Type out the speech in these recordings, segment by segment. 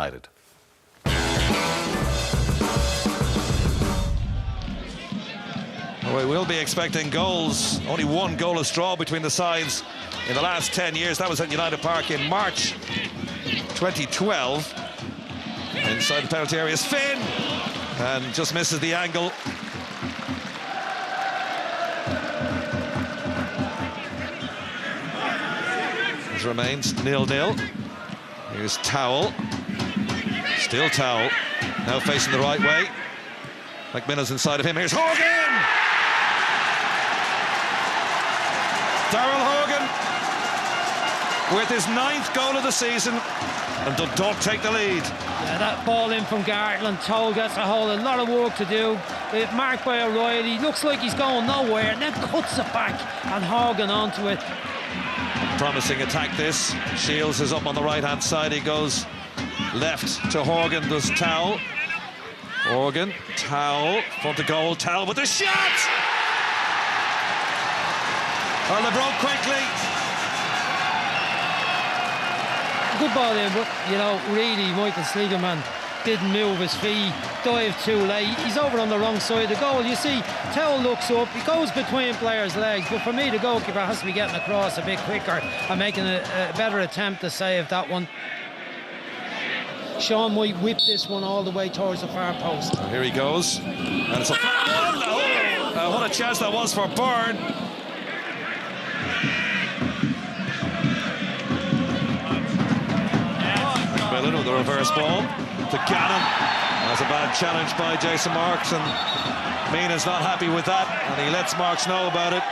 United. We will be expecting goals. Only one goalless draw between the sides in the last 10 years. That was at United Park in March 2012. Inside the penalty area is Finn, and just misses the angle. It remains 0-0. Here's Towell. Still Towell. Now facing the right way. McMillian's inside of him. Here's Horgan! Daryl Horgan with his 9th goal of the season, and Dundalk take the lead. Yeah, that ball in from Gartland. Towell gets a lot of work to do. Marked by O'Reilly. Looks like he's going nowhere, and then cuts it back, and Horgan onto it. Promising attack this. Shields is up on the right-hand side. He goes left to Horgan, does Towell. Horgan, Towell, front of goal, Towell with the shot! Well, they broke quickly. Good ball in, but, you know, really, Micheal Schlingermann didn't move his feet, dived too late. He's over on the wrong side of the goal. You see, Towell looks up, he goes between players' legs, but for me, the goalkeeper has to be getting across a bit quicker and making a better attempt to save that one. Seán might whip this one all the way towards the far post. Well, here he goes, and it's a flat one. Oh, what a chance that was for Byrne. McMillian with the reverse ball to Gannon. That's a bad challenge by Jason Marks, and Meenan's not happy with that, and he lets Marks know about it.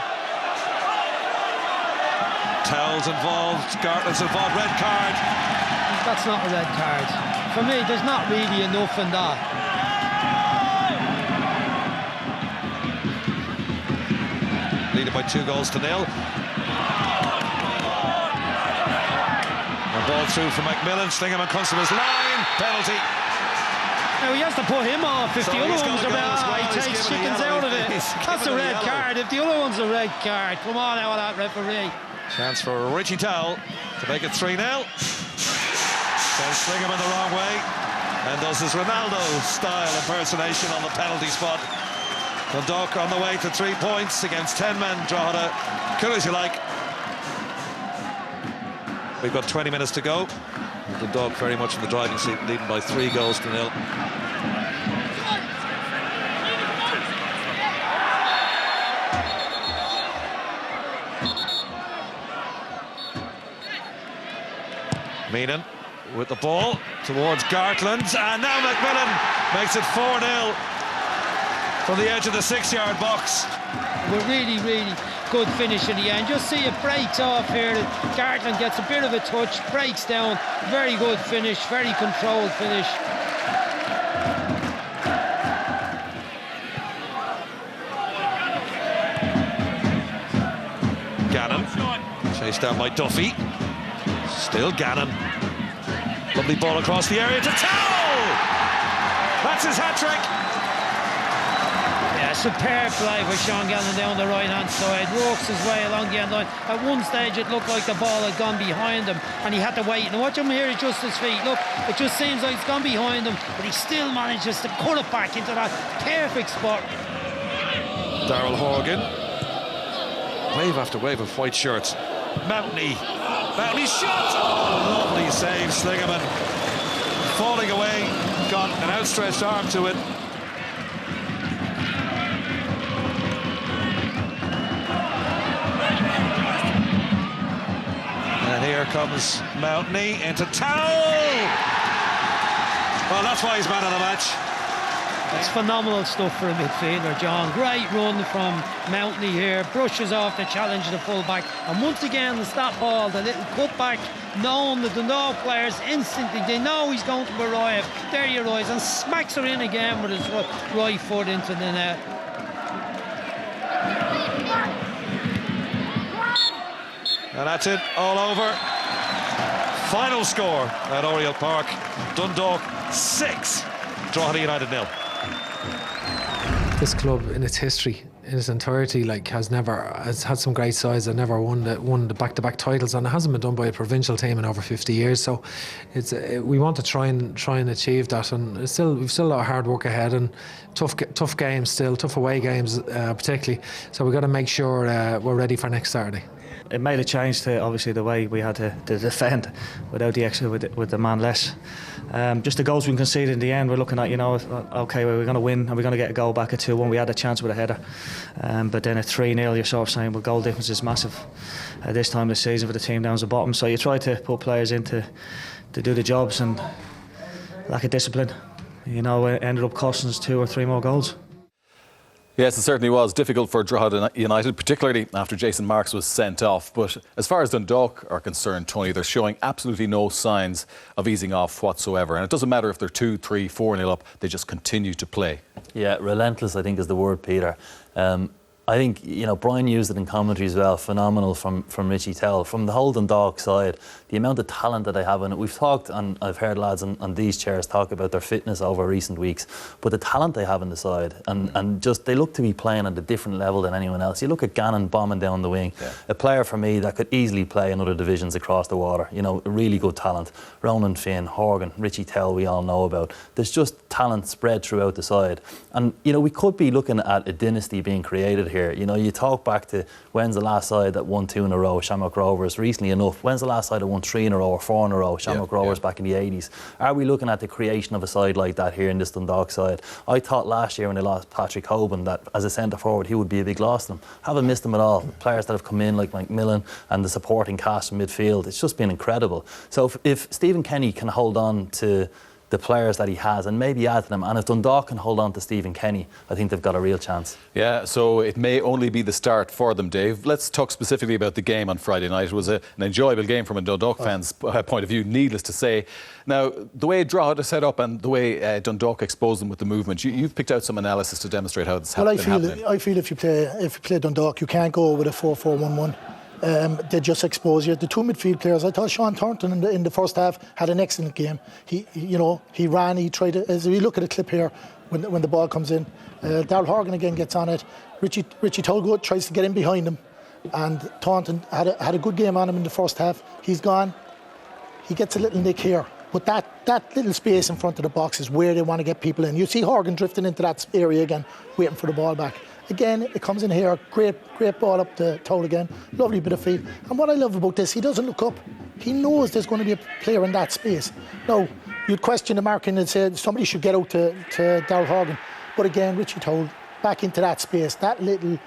Towell's involved, Gartland's involved, red card. That's not a red card. For me, there's not really enough in that. Leading by 2-0. And ball through for McMillian. Schlingermann comes to his line. Penalty. Now he has to put him off if the other one's a red card. He He's takes given a chickens yellow. out of it. That's a red card. If the other one's a red card, come on out of that referee. Chance for Richie Towell to make it 3-0. Sends Schlingermann the wrong way and does his Ronaldo-style impersonation on the penalty spot. Dundalk on the way to 3 points against 10 men. Drogheda, cool as you like. We've got 20 minutes to go. Dundalk very much in the driving seat, leading by 3-0. Meenan with the ball towards Gartland, and now McMillian makes it 4-0 from the edge of the 6-yard box. We're really good finish in the end. Just see it breaks off here. Gartland gets a bit of a touch, breaks down. Very good finish, very controlled finish. Gannon chased down by Duffy. Still Gannon. Lovely ball across the area to Towell! That's his hat-trick. Yeah, superb play for Seán Gannon down the right-hand side. Works his way along the end line. At one stage it looked like the ball had gone behind him and he had to wait. And watch him here adjust his feet. Look, it just seems like it's gone behind him, but he still manages to cut it back into that perfect spot. Daryl Horgan. Wave after wave of white shirts. Mountney shot! Oh, lovely save, Schlingermann. Falling away, got an outstretched arm to it. And here comes Mountney into Towell! Well, that's why he's man of the match. It's phenomenal stuff for a midfielder, John. Great run from Mountney here, brushes off the challenge of the full-back, and once again the stop ball, the little cut-back, knowing the Dundalk players instantly, they know he's going to arrive. There he arrives and smacks her in again with his right foot into the net. And that's it, all over. Final score at Oriel Park, Dundalk 6, Drogheda United 0. This club, in its history, its entirety, like, has had some great sides and never won the back-to-back titles, and it hasn't been done by a provincial team in over 50 years. So we want to try and achieve that, and we've still a lot of hard work ahead, and tough games still, tough away games particularly. So we've got to make sure we're ready for next Saturday. It made a change to obviously the way we had to defend without the extra with the man less. Just the goals we conceded in the end, we're looking at, okay, well, we're going to win and we're going to get a goal back at 2-1. We had a chance with a header, but then at 3-0 you're sort of saying, well, goal difference is massive at this time of the season for the team down the bottom. So you try to put players in to do the jobs, and lack of discipline, it ended up costing us 2 or 3 more goals. Yes, it certainly was difficult for Drogheda United, particularly after Jason Marks was sent off. But as far as Dundalk are concerned, Tony, they're showing absolutely no signs of easing off whatsoever. And it doesn't matter if they're 2, 3, 4-0 up, they just continue to play. Yeah, relentless, I think, is the word, Peter. I think, Brian used it in commentary as well. Phenomenal from Richie Towell. From the whole Dundalk side, the amount of talent that they have in it. We've talked, and I've heard lads on these chairs talk about their fitness over recent weeks, but the talent they have in the side, and just they look to be playing at a different level than anyone else. You look at Gannon bombing down the wing, a player for me that could easily play in other divisions across the water. A really good talent. Ronan, Finn, Horgan, Richie Towell, we all know about. There's just talent spread throughout the side, and we could be looking at a dynasty being created here. You talk back to when's the last side that won 2 in a row, Shamrock Rovers, recently enough. When's the last side that won 3 in a row or 4 in a row, Shamrock Rovers back in the 80s? Are we looking at the creation of a side like that here in this Dundalk side? I thought last year when they lost Patrick Hoban that as a centre forward he would be a big loss to them. Haven't missed them at all. The players that have come in like McMillian and the supporting cast in midfield, it's just been incredible. So if Stephen Kenny can hold on to the players that he has and maybe add to them, and if Dundalk can hold on to Stephen Kenny, I think they've got a real chance. Yeah, so it may only be the start for them, Dave. Let's talk specifically about the game on Friday night. It was an enjoyable game from a Dundalk fan's point of view, needless to say. Now, the way Drogheda set up and the way Dundalk exposed them with the movement, you've picked out some analysis to demonstrate how this happened. I feel if you play Dundalk, you can't go with a 4-4-1-1. They just expose you. The 2 midfield players, I thought Seán Thornton in the first half had an excellent game. He ran, he tried to, as we look at a clip here when the ball comes in, Daryl Horgan again gets on it. Richie Towell tries to get in behind him, and Thornton had a good game on him in the first half. He's gone. He gets a little nick here. But that little space in front of the box is where they want to get people in. You see Horgan drifting into that area again, waiting for the ball back. Again, it comes in here, great ball up to Towell again, lovely bit of feed. And what I love about this, he doesn't look up. He knows there's going to be a player in that space. Now, you'd question the marking and say somebody should get out to Daryl Horgan. But again, Richie Towell back into that space, that little,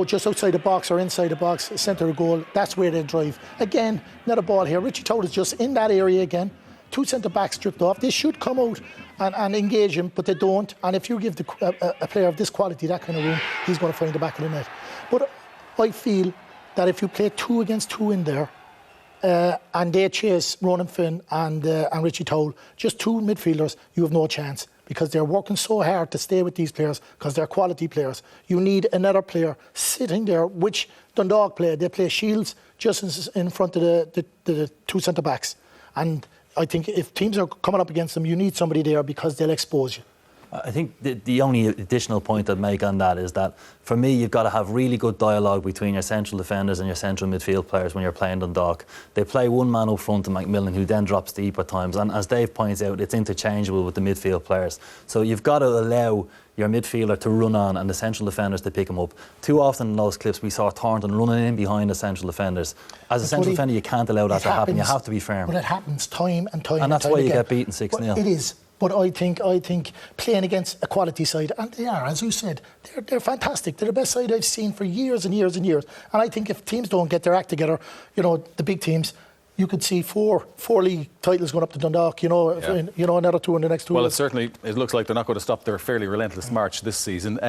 just outside the box or inside the box, centre of goal, that's where they drive. Again, not a ball here. Richie Towell is just in that area again. 2 centre-backs stripped off. They should come out and engage him, but they don't. And if you give a player of this quality that kind of room, he's going to find the back of the net. But I feel that if you play 2 against 2 in there, and they chase Ronan Finn and Richie Towell, just 2 midfielders, you have no chance, because they're working so hard to stay with these players because they're quality players. You need another player sitting there, which Dundalk play. They play shields just in front of the 2 centre-backs. And I think if teams are coming up against them, you need somebody there because they'll expose you. I think the only additional point I'd make on that is that, for me, you've got to have really good dialogue between your central defenders and your central midfield players when you're playing Dundalk. They play one man up front to McMillian, who then drops deep at times, and as Dave points out, it's interchangeable with the midfield players. So you've got to allow your midfielder to run on and the central defenders to pick him up. Too often in those clips we saw Thornton running in behind the central defenders. As a central defender, you can't allow that to happen. You have to be firm. But it happens time and time and that's time why again. You get beaten 6-0. It is. But I think playing against a quality side, and they are, as you said, they're fantastic. They're the best side I've seen for years and years and years. And I think if teams don't get their act together, the big teams, you could see four league titles going up to Dundalk, another 2 in the next 2 years. Well, it looks like they're not going to stop their fairly relentless march this season.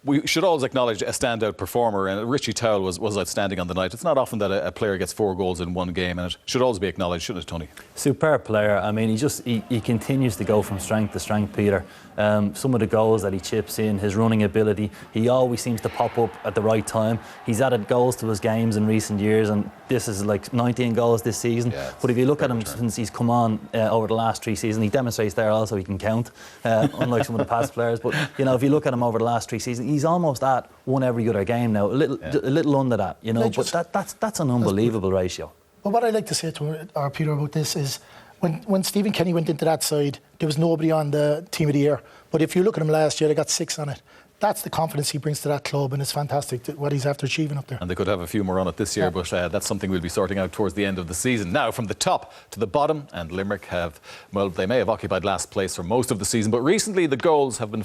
We should always acknowledge a standout performer, and Richie Towell was outstanding on the night. It's not often that a player gets 4 goals in one game, and it should always be acknowledged, shouldn't it, Tony? Superb player. I mean, he continues to go from strength to strength, Peter. Some of the goals that he chips in, his running ability, he always seems to pop up at the right time. He's added goals to his games in recent years, and this is like 19 goals this season. Yeah, but if you look at him since he's come on over the last 3 seasons, he demonstrates there also he can count, unlike some of the past players. But if you look at him over the last 3 seasons, he's almost at one every other game now, a little under that, you know. But that's an unbelievable ratio. Well, what I'd like to say to our Peter about this is, when Stephen Kenny went into that side, there was nobody on the team of the year. But if you look at him last year, they got 6 on it. That's the confidence he brings to that club, and it's fantastic what he's after achieving up there. And they could have a few more on it this year, but that's something we'll be sorting out towards the end of the season. Now, from the top to the bottom, and Limerick they may have occupied last place for most of the season, but recently the goals have been